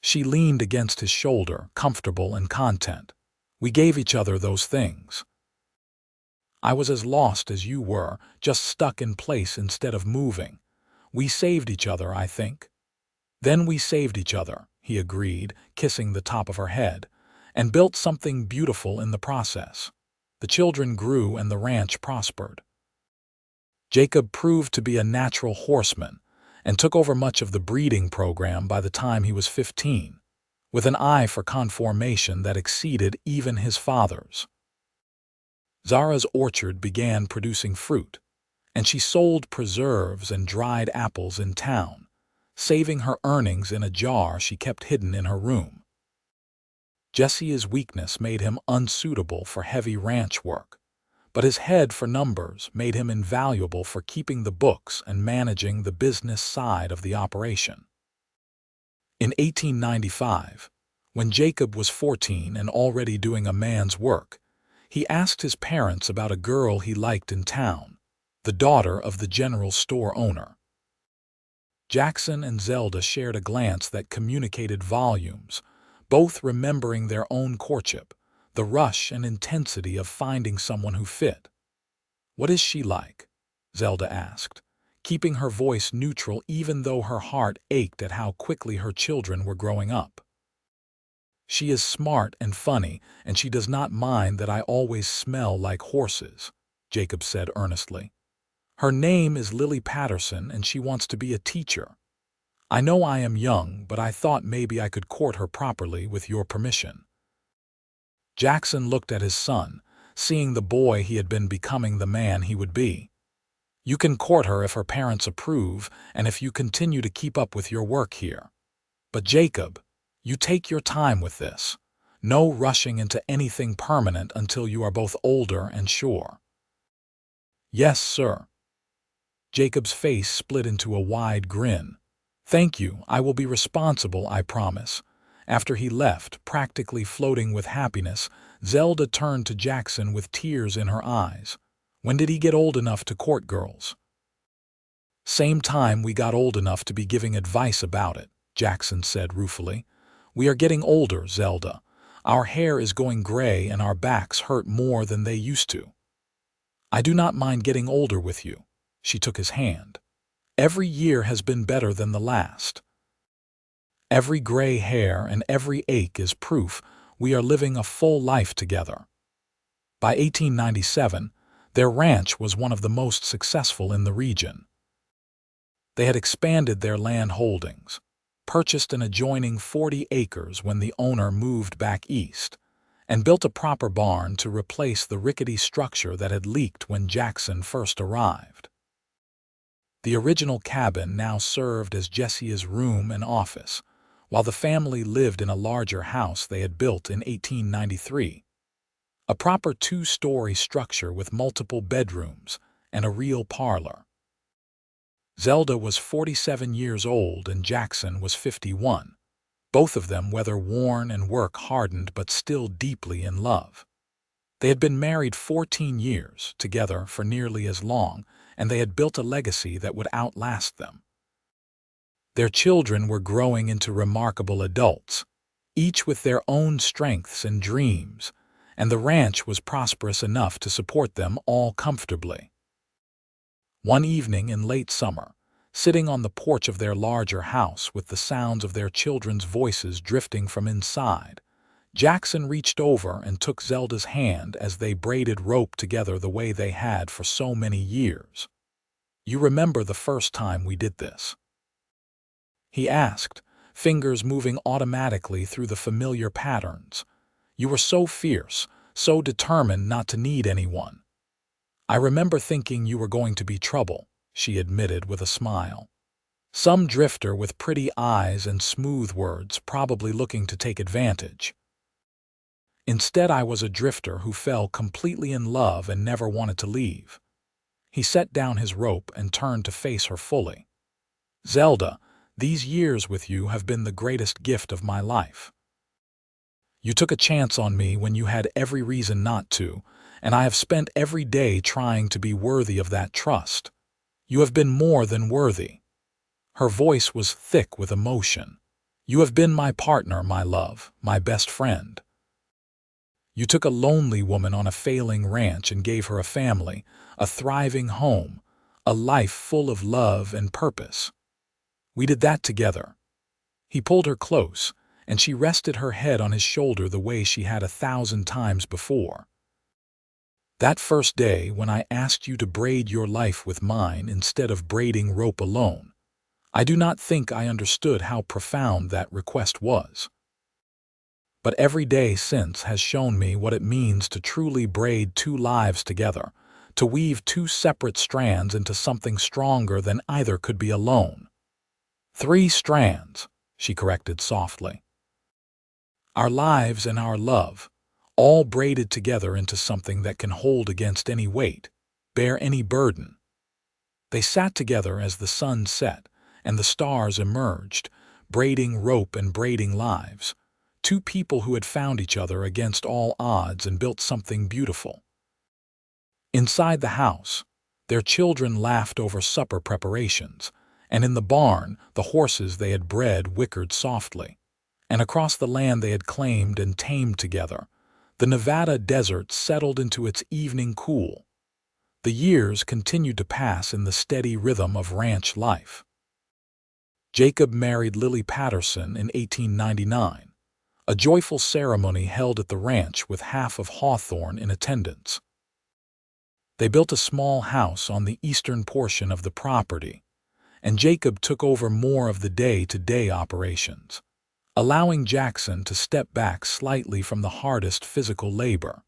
She leaned against his shoulder, comfortable and content. We gave each other those things. I was as lost as you were, just stuck in place instead of moving. We saved each other, I think. Then we saved each other, he agreed, kissing the top of her head, and built something beautiful in the process. The children grew and the ranch prospered. Jacob proved to be a natural horseman and took over much of the breeding program by the time he was 15, with an eye for conformation that exceeded even his father's. Zara's orchard began producing fruit, and she sold preserves and dried apples in town, saving her earnings in a jar she kept hidden in her room. Jesse's weakness made him unsuitable for heavy ranch work, but his head for numbers made him invaluable for keeping the books and managing the business side of the operation. In 1895, when Jacob was 14 and already doing a man's work, he asked his parents about a girl he liked in town, the daughter of the general store owner. Jackson and Zelda shared a glance that communicated volumes, both remembering their own courtship, the rush and intensity of finding someone who fit. "What is she like?" Zelda asked, keeping her voice neutral even though her heart ached at how quickly her children were growing up. "She is smart and funny, and she does not mind that I always smell like horses," Jacob said earnestly. "Her name is Lily Patterson, and she wants to be a teacher. I know I am young, but I thought maybe I could court her properly with your permission." Jackson looked at his son, seeing the boy he had been becoming the man he would be. "You can court her if her parents approve and if you continue to keep up with your work here. But Jacob, you take your time with this. No rushing into anything permanent until you are both older and sure." "Yes, sir." Jacob's face split into a wide grin. "Thank you, I will be responsible, I promise. After he left, practically floating with happiness, Zelda turned to Jackson with tears in her eyes. When did he get old enough to court girls? Same time we got old enough to be giving advice about it, Jackson said ruefully. We are getting older, Zelda. Our hair is going gray and our backs hurt more than they used to. I do not mind getting older with you. She took his hand. Every year has been better than the last. Every gray hair and every ache is proof we are living a full life together. By 1897, their ranch was one of the most successful in the region. They had expanded their land holdings, purchased an adjoining 40 acres when the owner moved back east, and built a proper barn to replace the rickety structure that had leaked when Jackson first arrived. The original cabin now served as Jessia's room and office, while the family lived in a larger house they had built in 1893. A proper two-story structure with multiple bedrooms and a real parlor. Zelda was 47 years old and Jackson was 51, both of them weather-worn and work-hardened but still deeply in love. They had been married 14 years, together for nearly as long, and they had built a legacy that would outlast them. Their children were growing into remarkable adults, each with their own strengths and dreams, and the ranch was prosperous enough to support them all comfortably. One evening in late summer, sitting on the porch of their larger house with the sounds of their children's voices drifting from inside, Jackson reached over and took Zelda's hand as they braided rope together the way they had for so many years. You remember the first time we did this? He asked, fingers moving automatically through the familiar patterns. You were so fierce, so determined not to need anyone. I remember thinking you were going to be trouble, she admitted with a smile. Some drifter with pretty eyes and smooth words, probably looking to take advantage. Instead, I was a drifter who fell completely in love and never wanted to leave. He set down his rope and turned to face her fully. Zelda, these years with you have been the greatest gift of my life. You took a chance on me when you had every reason not to, and I have spent every day trying to be worthy of that trust. You have been more than worthy. Her voice was thick with emotion. You have been my partner, my love, my best friend. You took a lonely woman on a failing ranch and gave her a family, a thriving home, a life full of love and purpose. We did that together. He pulled her close, and she rested her head on his shoulder the way she had 1,000 times before. That first day when I asked you to braid your life with mine instead of braiding rope alone, I do not think I understood how profound that request was. But every day since has shown me what it means to truly braid two lives together, to weave two separate strands into something stronger than either could be alone. 3 strands, she corrected softly. Our lives and our love, all braided together into something that can hold against any weight, bear any burden. They sat together as the sun set and the stars emerged, braiding rope and braiding lives. 2 people who had found each other against all odds and built something beautiful. Inside the house, their children laughed over supper preparations, and in the barn, the horses they had bred whickered softly. And across the land they had claimed and tamed together, the Nevada desert settled into its evening cool. The years continued to pass in the steady rhythm of ranch life. Jacob married Lily Patterson in 1899. A joyful ceremony held at the ranch with half of Hawthorne in attendance. They built a small house on the eastern portion of the property, and Jacob took over more of the day-to-day operations, allowing Jackson to step back slightly from the hardest physical labor.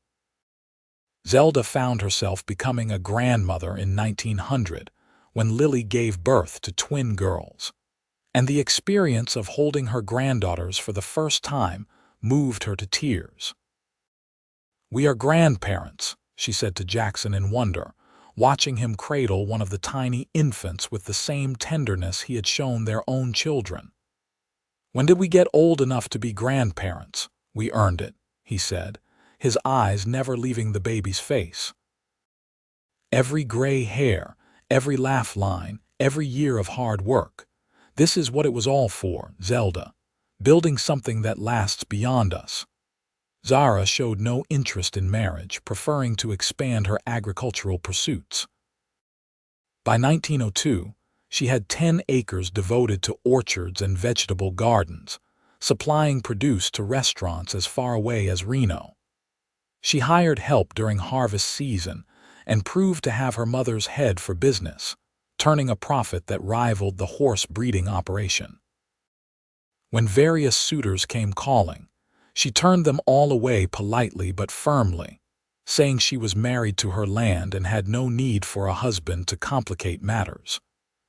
Zelda found herself becoming a grandmother in 1900 when Lily gave birth to twin girls, and the experience of holding her granddaughters for the first time moved her to tears. We are grandparents, she said to Jackson in wonder, watching him cradle one of the tiny infants with the same tenderness he had shown their own children. When did we get old enough to be grandparents? We earned it, he said, his eyes never leaving the baby's face. Every gray hair, every laugh line, every year of hard work. This is what it was all for, Zelda. Building something that lasts beyond us. Zara showed no interest in marriage, preferring to expand her agricultural pursuits. By 1902, she had 10 acres devoted to orchards and vegetable gardens, supplying produce to restaurants as far away as Reno. She hired help during harvest season and proved to have her mother's head for business, turning a profit that rivaled the horse breeding operation. When various suitors came calling, she turned them all away politely but firmly, saying she was married to her land and had no need for a husband to complicate matters.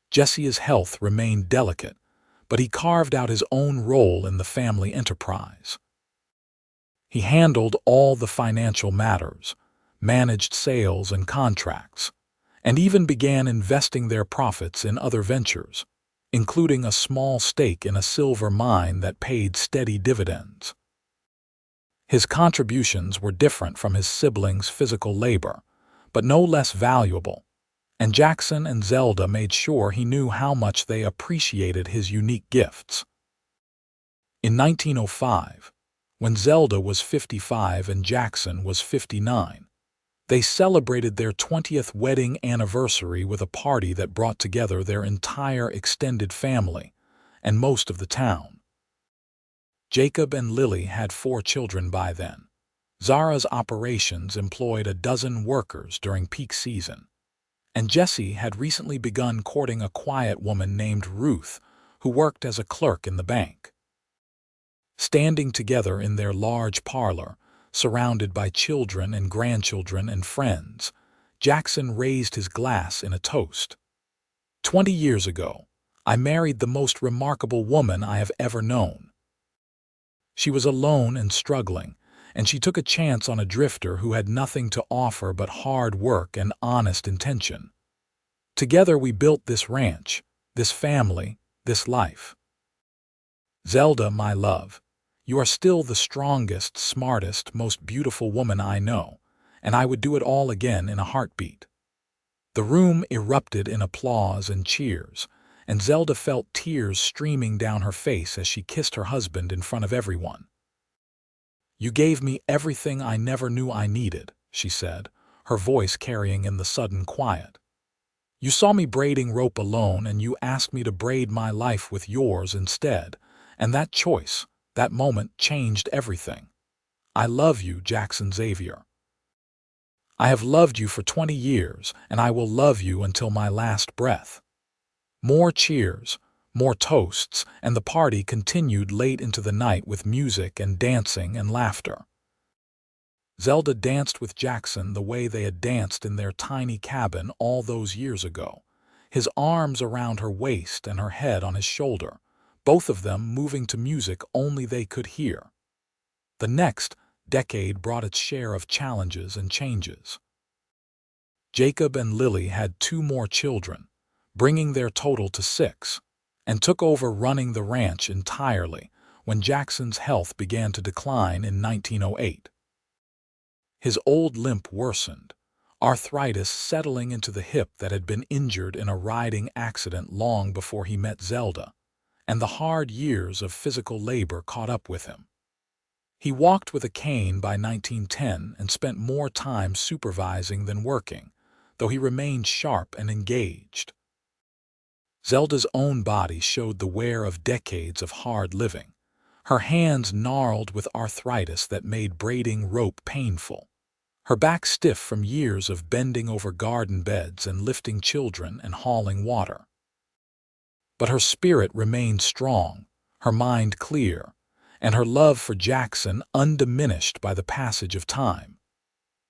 Jesse's health remained delicate, but he carved out his own role in the family enterprise. He handled all the financial matters, managed sales and contracts, and even began investing their profits in other ventures, including a small stake in a silver mine that paid steady dividends. His contributions were different from his siblings' physical labor, but no less valuable, and Jackson and Zelda made sure he knew how much they appreciated his unique gifts. In 1905, when Zelda was 55 and Jackson was 59, they celebrated their 20th wedding anniversary with a party that brought together their entire extended family and most of the town. Jacob and Lily had 4 children by then. Zara's operations employed a dozen workers during peak season, and Jesse had recently begun courting a quiet woman named Ruth, who worked as a clerk in the bank. Standing together in their large parlor, surrounded by children and grandchildren and friends, Jackson raised his glass in a toast. 20 years ago, I married the most remarkable woman I have ever known. She was alone and struggling, and she took a chance on a drifter who had nothing to offer but hard work and honest intention. Together we built this ranch, this family, this life. Zelda, my love, you are still the strongest, smartest, most beautiful woman I know, and I would do it all again in a heartbeat. The room erupted in applause and cheers, and Zelda felt tears streaming down her face as she kissed her husband in front of everyone. You gave me everything I never knew I needed, she said, her voice carrying in the sudden quiet. You saw me braiding rope alone, and you asked me to braid my life with yours instead, and that choice, that moment, changed everything. I love you, Jackson Xavier. I have loved you for 20 years, and I will love you until my last breath. More cheers, more toasts, and the party continued late into the night with music and dancing and laughter. Zelda danced with Jackson the way they had danced in their tiny cabin all those years ago, his arms around her waist and her head on his shoulder, both of them moving to music only they could hear. The next decade brought its share of challenges and changes. Jacob and Lily had 2 more children, bringing their total to 6, and took over running the ranch entirely when Jackson's health began to decline in 1908. His old limp worsened, arthritis settling into the hip that had been injured in a riding accident long before he met Zelda, and the hard years of physical labor caught up with him. He walked with a cane by 1910 and spent more time supervising than working, though he remained sharp and engaged. Zelda's own body showed the wear of decades of hard living, her hands gnarled with arthritis that made braiding rope painful, her back stiff from years of bending over garden beds and lifting children and hauling water. But her spirit remained strong, her mind clear, and her love for Jackson undiminished by the passage of time.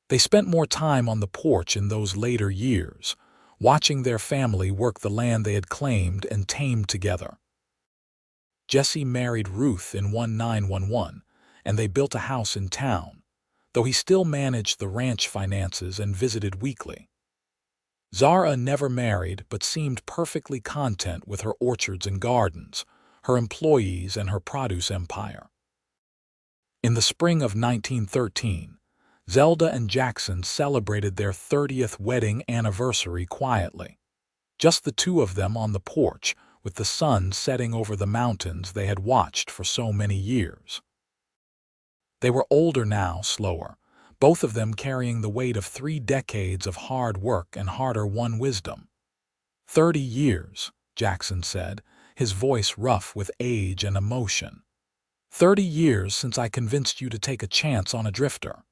They spent more time on the porch in those later years, watching their family work the land they had claimed and tamed together. Jesse married Ruth in 1911, and they built a house in town, though he still managed the ranch finances and visited weekly. Zara never married but seemed perfectly content with her orchards and gardens, her employees, and her produce empire. In the spring of 1913, Zelda and Jackson celebrated their 30th wedding anniversary quietly. Just the two of them on the porch, with the sun setting over the mountains they had watched for so many years. They were older now, slower, both of them carrying the weight of 3 decades of hard work and harder-won wisdom. 30 years, Jackson said, his voice rough with age and emotion. 30 years since I convinced you to take a chance on a drifter.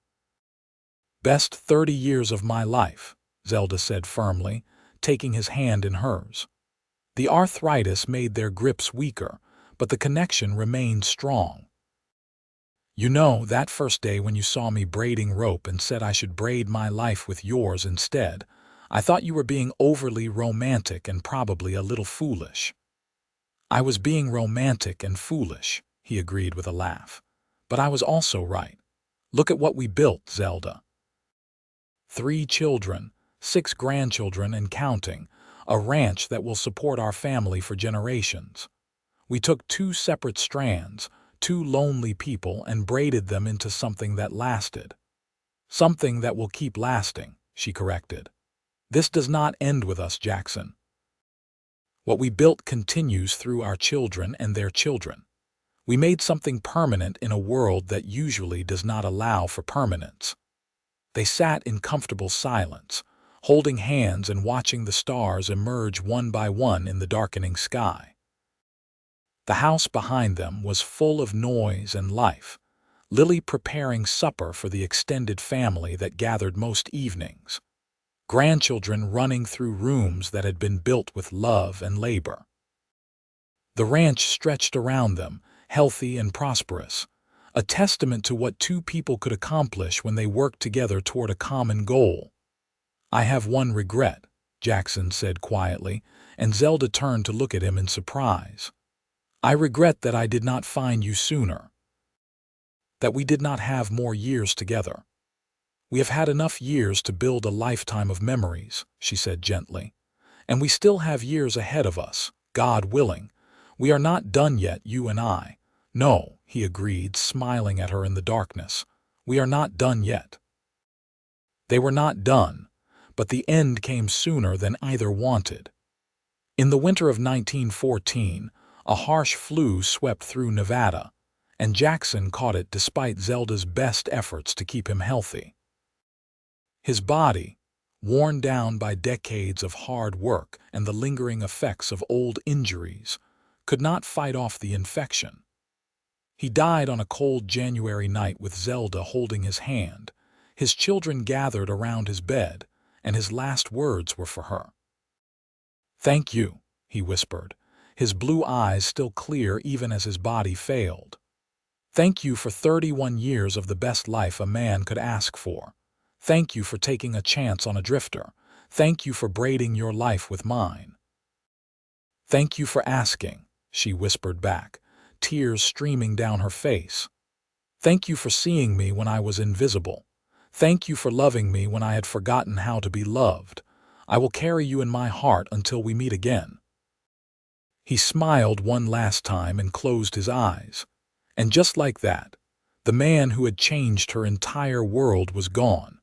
Best 30 years of my life, Zelda said firmly, taking his hand in hers. The arthritis made their grips weaker, but the connection remained strong. You know, that first day when you saw me braiding rope and said I should braid my life with yours instead, I thought you were being overly romantic and probably a little foolish. I was being romantic and foolish, he agreed with a laugh. But I was also right. Look at what we built, Zelda. 3 children, 6 grandchildren and counting, a ranch that will support our family for generations. We took 2 separate strands, 2 lonely people, and braided them into something that lasted. Something that will keep lasting, she corrected. This does not end with us, Jackson. What we built continues through our children and their children. We made something permanent in a world that usually does not allow for permanence. They sat in comfortable silence, holding hands and watching the stars emerge one by one in the darkening sky. The house behind them was full of noise and life, Lily preparing supper for the extended family that gathered most evenings, grandchildren running through rooms that had been built with love and labor. The ranch stretched around them, healthy and prosperous, a testament to what 2 people could accomplish when they worked together toward a common goal. I have one regret, Jackson said quietly, and Zelda turned to look at him in surprise. I regret that I did not find you sooner, that we did not have more years together. We have had enough years to build a lifetime of memories, she said gently, and we still have years ahead of us, God willing. We are not done yet, you and I. No, he agreed, smiling at her in the darkness. We are not done yet. They were not done, but the end came sooner than either wanted. In the winter of 1914, a harsh flu swept through Nevada, and Jackson caught it despite Zelda's best efforts to keep him healthy. His body, worn down by decades of hard work and the lingering effects of old injuries, could not fight off the infection. He died on a cold January night with Zelda holding his hand, his children gathered around his bed, and his last words were for her. "Thank you," he whispered, his blue eyes still clear even as his body failed. "Thank you for 31 years of the best life a man could ask for. Thank you for taking a chance on a drifter. Thank you for braiding your life with mine." "Thank you for asking," she whispered back, tears streaming down her face. "Thank you for seeing me when I was invisible. Thank you for loving me when I had forgotten how to be loved. I will carry you in my heart until we meet again." He smiled one last time and closed his eyes. And just like that, the man who had changed her entire world was gone.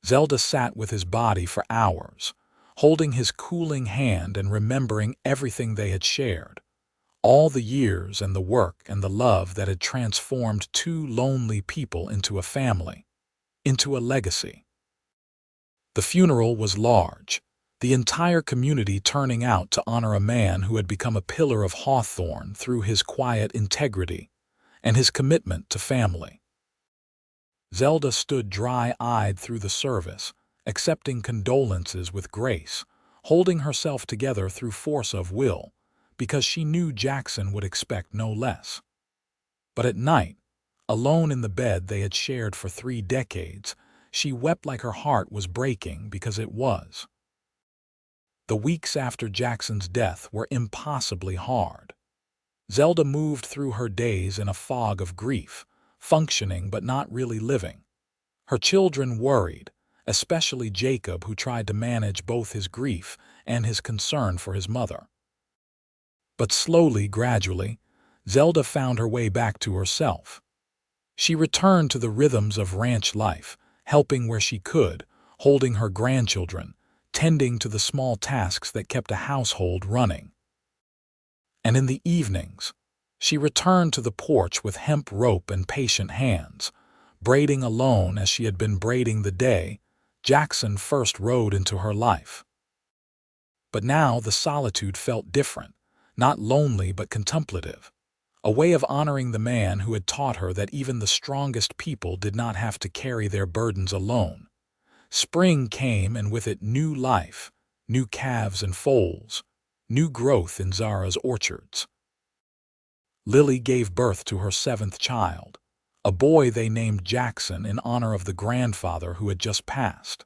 Zelda sat with his body for hours, holding his cooling hand and remembering everything they had shared. All the years and the work and the love that had transformed 2 lonely people into a family, into a legacy. The funeral was large, the entire community turning out to honor a man who had become a pillar of Hawthorne through his quiet integrity and his commitment to family. Zelda stood dry-eyed through the service, accepting condolences with grace, holding herself together through force of will, because she knew Jackson would expect no less. But at night, alone in the bed they had shared for 3 decades, she wept like her heart was breaking because it was. The weeks after Jackson's death were impossibly hard. Zelda moved through her days in a fog of grief, functioning but not really living. Her children worried, especially Jacob, who tried to manage both his grief and his concern for his mother. But slowly, gradually, Zelda found her way back to herself. She returned to the rhythms of ranch life, helping where she could, holding her grandchildren, tending to the small tasks that kept a household running. And in the evenings, she returned to the porch with hemp rope and patient hands, braiding alone as she had been braiding the day Jackson first rode into her life. But now the solitude felt different, not lonely but contemplative, a way of honoring the man who had taught her that even the strongest people did not have to carry their burdens alone. Spring came, and with it new life, new calves and foals, new growth in Zara's orchards. Lily gave birth to her seventh child, a boy they named Jackson in honor of the grandfather who had just passed.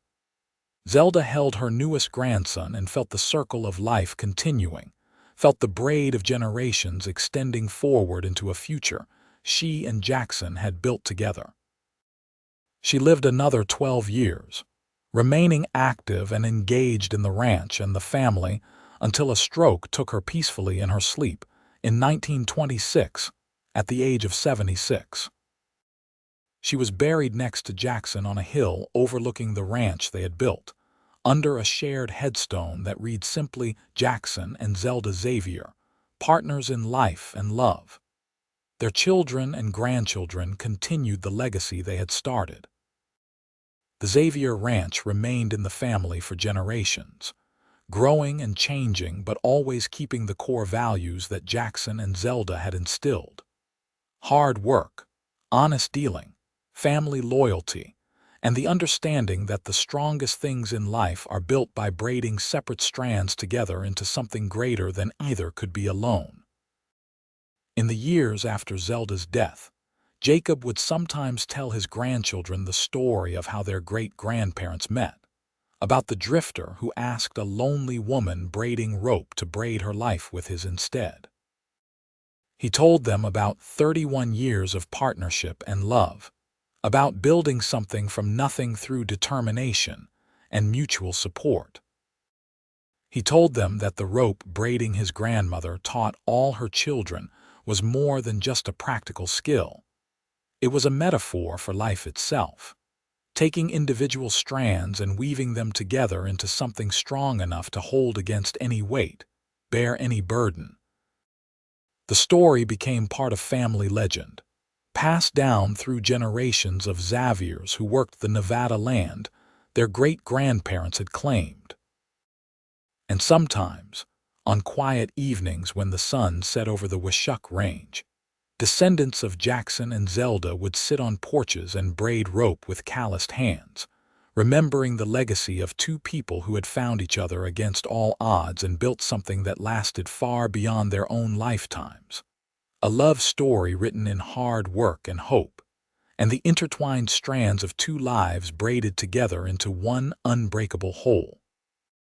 Zelda held her newest grandson and felt the circle of life continuing, felt the braid of generations extending forward into a future she and Jackson had built together. She lived another 12 years, remaining active and engaged in the ranch and the family until a stroke took her peacefully in her sleep in 1926 at the age of 76. She was buried next to Jackson on a hill overlooking the ranch they had built, under a shared headstone that read simply Jackson and Zelda Xavier, partners in life and love. Their children and grandchildren continued the legacy they had started. The Xavier Ranch remained in the family for generations, growing and changing but always keeping the core values that Jackson and Zelda had instilled. Hard work, honest dealing, family loyalty, and the understanding that the strongest things in life are built by braiding separate strands together into something greater than either could be alone. In the years after Zelda's death, Jacob would sometimes tell his grandchildren the story of how their great-grandparents met, about the drifter who asked a lonely woman braiding rope to braid her life with his instead. He told them about 31 years of partnership and love, about building something from nothing through determination and mutual support. He told them that the rope braiding his grandmother taught all her children was more than just a practical skill. It was a metaphor for life itself, taking individual strands and weaving them together into something strong enough to hold against any weight, bear any burden. The story became part of family legend, passed down through generations of Xaviers who worked the Nevada land their great-grandparents had claimed. And sometimes, on quiet evenings when the sun set over the Washoe Range, descendants of Jackson and Zelda would sit on porches and braid rope with calloused hands, remembering the legacy of two people who had found each other against all odds and built something that lasted far beyond their own lifetimes. A love story written in hard work and hope, and the intertwined strands of two lives braided together into one unbreakable whole.